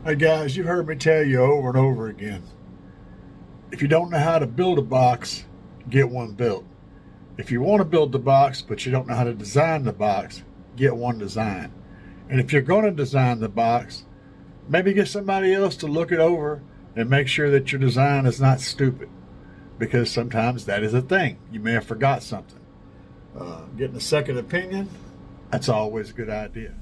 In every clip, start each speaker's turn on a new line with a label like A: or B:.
A: Hey guys, you've heard me tell you over and over again, if you don't know how to build a box, get one built. If you want to build the box, but you don't know how to design the box, get one designed. And if you're going to design the box, maybe get somebody else to look it over and make sure that your design is not stupid. Because sometimes that is a thing. You may have forgot something. Getting a second opinion, that's always a good idea.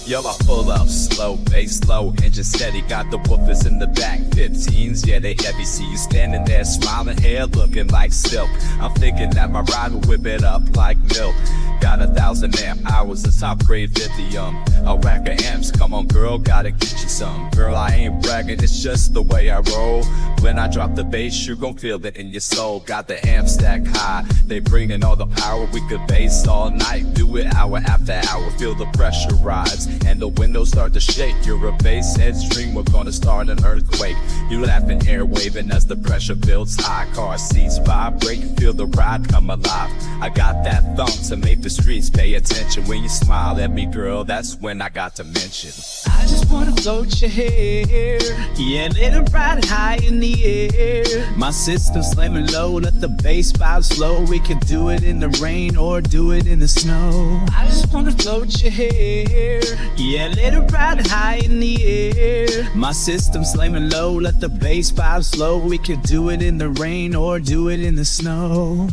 B: Yo, I pull up slow, bass low, engine steady, got the woofers in the back, 15s, yeah, they heavy, see you standing there smiling, hair looking like silk. I'm thinking that my ride will whip it up like milk. Got 1,000 amp hours of top grade lithium, a rack of amps, come on girl, gotta get you some. Girl, I ain't bragging, it's just the way I roll. When I drop the bass, you gon' feel it in your soul. Got the amp stack high, they bringing all the power, we could bass all night, do it hour after hour, feel the pressure rise. And the windows start to shake. You're a bass head's dream, we're gonna start an earthquake. You laughing, air waving as the pressure builds high. Car seats vibrate, you feel the ride come alive. I got that thump to make the streets pay attention. When you smile at me, girl, that's when I got to mention.
C: I just wanna float your hair, yeah, let it ride high in the air. My system slamming low, let the bass vibe slow. We can do it in the rain or do it in the snow. I just wanna float your hair, yeah, let it ride high in the air. My system slamming low, let the bass vibe slow. We can do it in the rain or do it in the snow.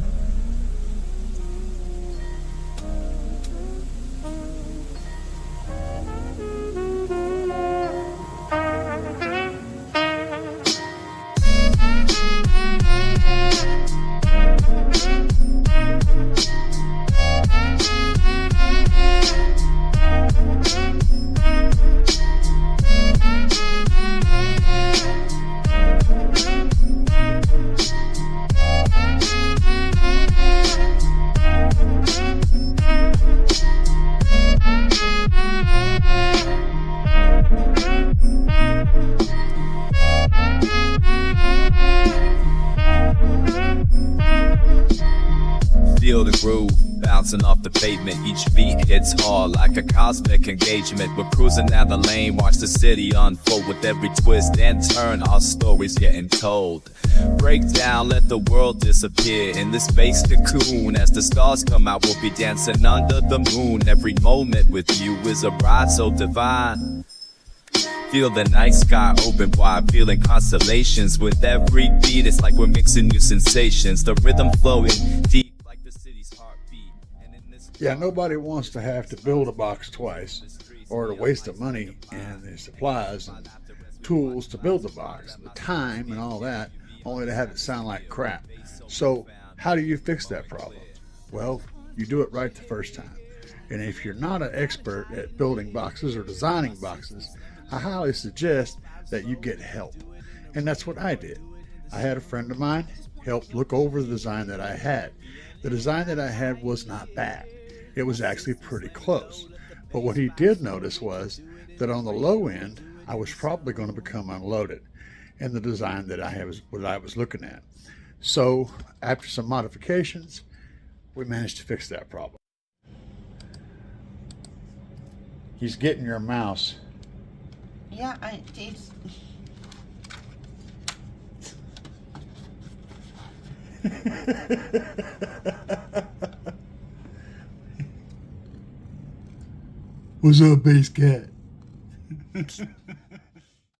B: Feel the groove, bouncing off the pavement. Each beat hits hard like a cosmic engagement. We're cruising down the lane, watch the city unfold. With every twist and turn, our stories getting told. Break down, let the world disappear in this space cocoon. As the stars come out, we'll be dancing under the moon. Every moment with you is a ride so divine. Feel the night sky open wide, feeling constellations. With every beat, it's like we're mixing new sensations. The rhythm flowing deep like the city's heartbeat. And in this
A: Yeah, nobody wants to have to build a box twice, or to waste the money and the supplies and tools to build the box, the time and all that, only to have it sound like crap. So how do you fix that problem? Well, you do it right the first time. And if you're not an expert at building boxes or designing boxes, I highly suggest that you get help. And that's what I did. I had a friend of mine help look over the design that I had. The design that I had was not bad. It was actually pretty close. But what he did notice was that on the low end, I was probably going to become unloaded in the design that I was looking at. So after some modifications, we managed to fix that problem. He's getting your mouse.
D: Yeah, it's...
A: What's up, bass cat?